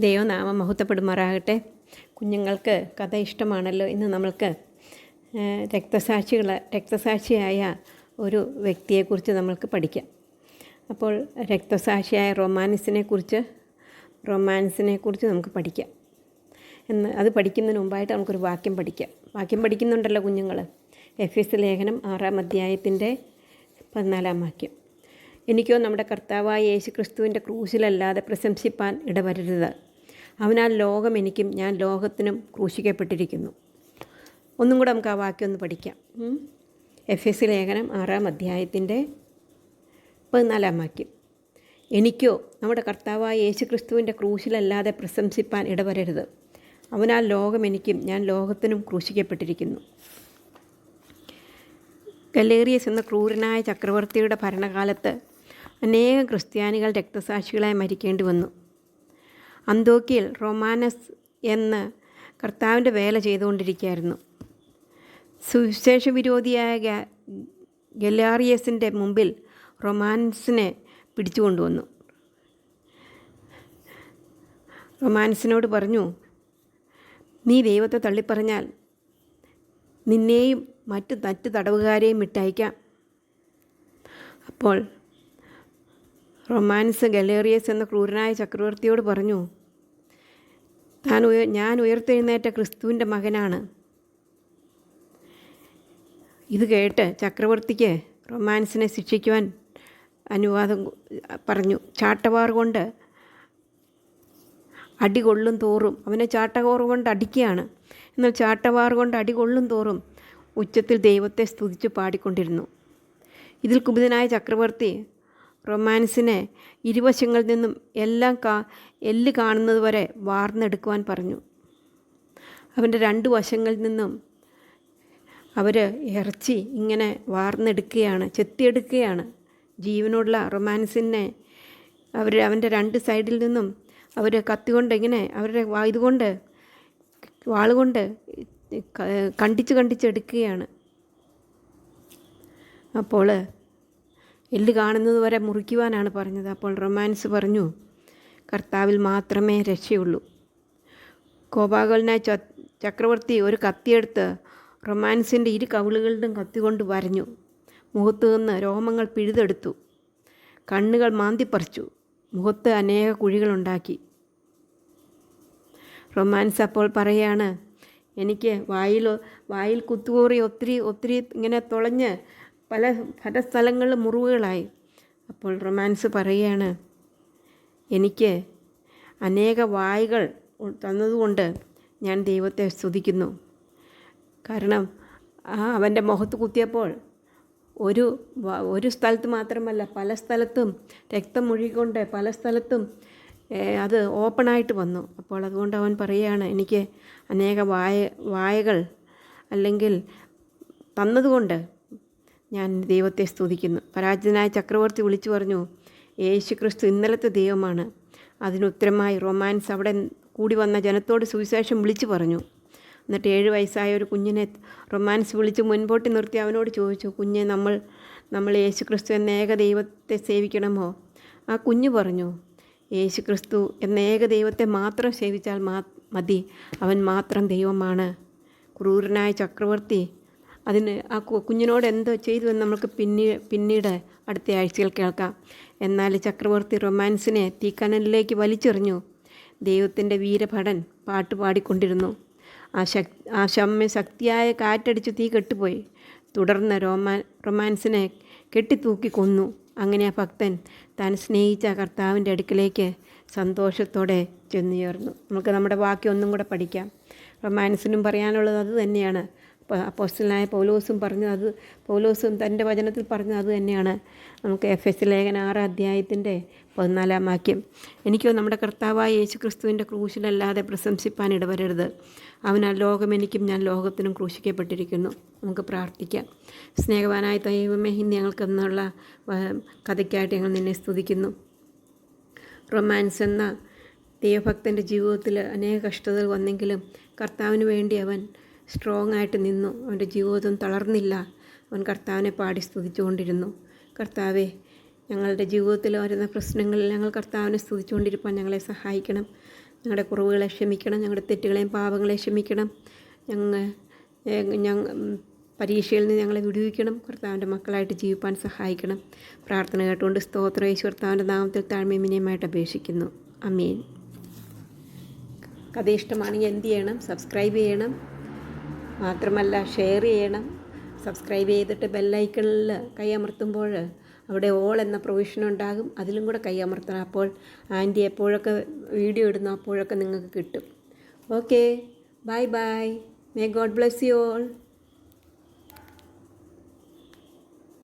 ദൈവനാമം മഹത്വപ്പെടുമാറാകട്ടെ. കുഞ്ഞുങ്ങൾക്ക് കഥ ഇഷ്ടമാണല്ലോ. ഇന്ന് നമ്മൾക്ക് രക്തസാക്ഷിയായ ഒരു വ്യക്തിയെക്കുറിച്ച് നമ്മൾക്ക് പഠിക്കാം. അപ്പോൾ രക്തസാക്ഷിയായ റൊമാൻസിനെക്കുറിച്ച് നമുക്ക് പഠിക്കാം. അത് പഠിക്കുന്നതിന് മുമ്പായിട്ട് നമുക്കൊരു വാക്യം പഠിക്കാം. വാക്യം പഠിക്കുന്നുണ്ടല്ലോ കുഞ്ഞുങ്ങൾ. എഫെസ്യ ലേഖനം 6-ാം അധ്യായത്തിൻ്റെ 14-ാം വാക്യം. എനിക്കോ നമ്മുടെ കർത്താവായ യേശു ക്രിസ്തുവിൻ്റെ ക്രൂശിലല്ലാതെ പ്രശംസിപ്പാൻ ഇടവരരുത്. അവനാൽ ലോകം എനിക്കും ഞാൻ ലോകത്തിനും ക്രൂശിക്കപ്പെട്ടിരിക്കുന്നു. ഒന്നും കൂടെ നമുക്ക് ആ വാക്യം ഒന്ന് പഠിക്കാം. എഫെസ്യ ലേഖനം 6-ാം അധ്യായത്തിൻ്റെ 14-ാം വാക്യം. എനിക്കോ നമ്മുടെ കർത്താവായ യേശു ക്രിസ്തുവിൻ്റെ ക്രൂശിലല്ലാതെ പ്രശംസിപ്പാൻ ഇടവരരുത്. അവനാൽ ലോകം എനിക്കും ഞാൻ ലോകത്തിനും ക്രൂശിക്കപ്പെട്ടിരിക്കുന്നു. ഗലേറിയസ് എന്ന ക്രൂരനായ ചക്രവർത്തിയുടെ ഭരണകാലത്ത് അനേകം ക്രിസ്ത്യാനികൾ രക്തസാക്ഷികളായി മരിക്കേണ്ടി വന്നു. അന്തോക്യയിൽ റൊമാനസ് എന്ന കർത്താവിൻ്റെ വേല ചെയ്തുകൊണ്ടിരിക്കുകയായിരുന്നു. സുവിശേഷ വിരോധിയായ ഗലേറിയസിൻ്റെ മുമ്പിൽ റൊമാനസിനെ പിടിച്ചുകൊണ്ടുവന്നു. റൊമാനസിനോട് പറഞ്ഞു, നീ ദൈവത്തെ തള്ളിപ്പറഞ്ഞാൽ നിന്നെയും മറ്റ് തടവുകാരെയും വിട്ടയക്കാം. അപ്പോൾ റൊമാനസ് ഗലേറിയസ് എന്ന ക്രൂരനായ ചക്രവർത്തിയോട് പറഞ്ഞു, ഞാൻ ഉയർത്തെഴുന്നേറ്റ ക്രിസ്തുവിൻ്റെ മകനാണ്. ഇത് കേട്ട് ചക്രവർത്തിക്ക് റൊമാനസിനെ ശിക്ഷിക്കുവാൻ അനുവാദം പറഞ്ഞു. ചാട്ടവാർ കൊണ്ട് അടി കൊള്ളും തോറും അവനെ ചാട്ടവാർ കൊണ്ട് അടിക്കുകയാണ്. എന്നാൽ ചാട്ടവാർ കൊണ്ട് അടി കൊള്ളും തോറും ഉച്ചത്തിൽ ദൈവത്തെ സ്തുതിച്ച് പാടിക്കൊണ്ടിരുന്നു. ഇതിൽ കുപിതനായ ചക്രവർത്തി റൊമാനസിനെ ഇരുവശങ്ങളിൽ നിന്നും എല്ല് കാണുന്നത് വരെ വാർന്നെടുക്കുവാൻ പറഞ്ഞു. അവൻ്റെ 2 വശങ്ങളിൽ നിന്നും അവർ ഇറച്ചി ഇങ്ങനെ വാർന്നെടുക്കുകയാണ്, ചെത്തിയെടുക്കുകയാണ്. ജീവനുള്ള റൊമാനസിനെ അവൻ്റെ 2 സൈഡിൽ നിന്നും അവർ കത്തികൊണ്ട് ഇങ്ങനെ അവരുടെ ഇതുകൊണ്ട് വാളുകൊണ്ട് കണ്ടിച്ചെടുക്കുകയാണ്. അപ്പോൾ എല്ല് കാണുന്നത് വരെ മുറിക്കുവാനാണ് പറഞ്ഞത്. അപ്പോൾ റൊമാനസ് പറഞ്ഞു, കർത്താവിൽ മാത്രമേ രക്ഷയുള്ളൂ. കോപാകുലനായ ചക്രവർത്തി ഒരു കത്തിയെടുത്ത് റൊമാനസിൻ്റെ 2 കവിളുകളിലും കത്തികൊണ്ട് വരഞ്ഞു. മുഖത്തു നിന്ന് രോമങ്ങൾ പിഴുതെടുത്തു. കണ്ണുകൾ മാന്തിപ്പറിച്ചു. മുഖത്ത് അനേക കുഴികളുണ്ടാക്കി. റൊമാനസ് അപ്പോൾ പറയാണ്, എനിക്ക് വായിൽ കുത്തുകോറി ഒത്തിരി ഇങ്ങനെ തുളഞ്ഞ് പല സ്ഥലങ്ങളിലും മുറിവുകളായി. അപ്പോൾ റൊമാനസ് പറയുകയാണ്, എനിക്ക് അനേക വായ്കൾ തന്നതുകൊണ്ട് ഞാൻ ദൈവത്തെ സ്തുതിക്കുന്നു. കാരണം അവൻ്റെ മുഖത്ത് കുത്തിയപ്പോൾ ഒരു സ്ഥലത്ത് മാത്രമല്ല, പല സ്ഥലത്തും രക്തം ഒഴുകിക്കൊണ്ട് പല സ്ഥലത്തും അത് ഓപ്പണായിട്ട് വന്നു. അപ്പോൾ അതുകൊണ്ട് അവൻ പറയുകയാണ്, എനിക്ക് അനേക വായകൾ അല്ലെങ്കിൽ തന്നതുകൊണ്ട് ഞാൻ ദൈവത്തെ സ്തുതിക്കുന്നു. പരാജിതനായ ചക്രവർത്തി വിളിച്ചു പറഞ്ഞു, യേശു ക്രിസ്തു ഇന്നലത്തെ ദൈവമാണ്. അതിനുത്തരമായി റൊമാനസ് അവിടെ കൂടി വന്ന ജനത്തോട് സുവിശേഷം വിളിച്ചു പറഞ്ഞു. എന്നിട്ട് 7 വയസ്സായ ഒരു കുഞ്ഞിനെ റൊമാനസ് വിളിച്ച് മുൻപോട്ട് നിർത്തി അവനോട് ചോദിച്ചു, കുഞ്ഞെ, നമ്മൾ യേശു ക്രിസ്തു എന്ന ഏക ദൈവത്തെ സേവിക്കണമോ? ആ കുഞ്ഞ് പറഞ്ഞു, യേശു ക്രിസ്തു എന്ന ഏക ദൈവത്തെ മാത്രം സേവിച്ചാൽ മതി, അവൻ മാത്രം ദൈവമാണ്. ക്രൂരനായ ചക്രവർത്തി ആ കുഞ്ഞിനോട് എന്തോ ചെയ്തു എന്ന് നമുക്ക് പിന്നീട് അടുത്ത ആഴ്ചയിൽ കേൾക്കാം. എന്നാൽ ചക്രവർത്തി റൊമാനസിനെ തീക്കനലിലേക്ക് വലിച്ചെറിഞ്ഞു. ദൈവത്തിൻ്റെ വീരഭടൻ പാട്ട് പാടിക്കൊണ്ടിരുന്നു. ആ ശക്തിയായ കാറ്റടിച്ച് തീ കെട്ടുപോയി. തുടർന്ന് റൊമാനസിനെ കെട്ടിത്തൂക്കി കൊന്നു. അങ്ങനെ ആ ഭക്തൻ താൻ സ്നേഹിച്ച കർത്താവിൻ്റെ അടുക്കിലേക്ക് സന്തോഷത്തോടെ ചെന്നു ചേർന്നു. നമുക്ക് നമ്മുടെ വാക്യം ഒന്നും കൂടെ പഠിക്കാം. റൊമാനസിനും പറയാനുള്ളത് അത് തന്നെയാണ്. അപ്പോസ്തലനായ പൗലോസും തൻ്റെ വചനത്തിൽ പറഞ്ഞത് അത് തന്നെയാണ്. നമുക്ക് എഫെസ്യ ലേഖനം 6-ാം അധ്യായത്തിൻ്റെ 14-ാം വാക്യം. എനിക്കോ നമ്മുടെ കർത്താവായ യേശു ക്രിസ്തുവിൻ്റെ ക്രൂശിലല്ലാതെ പ്രശംസിപ്പാൻ ഇടവരരുത്. അവനാൽ ലോകം എനിക്കും ഞാൻ ലോകത്തിനും ക്രൂശിക്കപ്പെട്ടിരിക്കുന്നു. നമുക്ക് പ്രാർത്ഥിക്കാം. സ്നേഹവാനായ ദൈവമേ, ഇന്ന് ഞങ്ങൾക്ക് എന്നുള്ള കഥയ്ക്കായിട്ട് ഞങ്ങൾ നിന്നെ സ്തുതിക്കുന്നു. റൊമാനസ് എന്ന ദൈവഭക്തൻ്റെ ജീവിതത്തിൽ അനേക കഷ്ടതകൾ വന്നെങ്കിലും കർത്താവിന് വേണ്ടി അവൻ സ്ട്രോങ് ആയിട്ട് നിന്നു. അവൻ്റെ ജീവിതം തളർന്നില്ല. അവൻ കർത്താവിനെ പാടി സ്തുതിച്ചുകൊണ്ടിരുന്നു. കർത്താവേ, ഞങ്ങളുടെ ജീവിതത്തിൽ വരുന്ന പ്രശ്നങ്ങളിൽ ഞങ്ങൾ കർത്താവിനെ സ്തുതിച്ചുകൊണ്ടിരിക്കാൻ ഞങ്ങളെ സഹായിക്കണം. ഞങ്ങളുടെ കുറവുകളെ ക്ഷമിക്കണം, ഞങ്ങളുടെ തെറ്റുകളെയും പാപങ്ങളെ ക്ഷമിക്കണം. ഞങ്ങൾ പരീക്ഷയിൽ നിന്ന് ഞങ്ങളെ വിടുവിക്കണം. കർത്താവിൻ്റെ മക്കളായിട്ട് ജീവിപ്പാൻ സഹായിക്കണം. പ്രാർത്ഥന കേട്ടുകൊണ്ട് സ്തോത്രം യേശു കർത്താവിൻ്റെ നാമത്തിൽ താഴ്മയും വിനയമായിട്ട് അപേക്ഷിക്കുന്നു. ആമേൻ. കഥ ഇഷ്ടമാണെങ്കിൽ എന്ത് ചെയ്യണം? സബ്സ്ക്രൈബ് ചെയ്യണം. മാത്രമല്ല ഷെയർ ചെയ്യണം. സബ്സ്ക്രൈബ് ചെയ്തിട്ട് ബെല്ലൈക്കണിൽ കൈയമർത്തുമ്പോൾ അവിടെ ഓൾ എന്ന പ്രൊവിഷൻ ഉണ്ടാകും. അതിലും കൂടെ കൈയമർത്തണം. അപ്പോൾ ആൻറ്റി എപ്പോഴൊക്കെ വീഡിയോ ഇടുന്നു അപ്പോഴൊക്കെ നിങ്ങൾക്ക് കിട്ടും. Okay, bye bye. May God bless you all.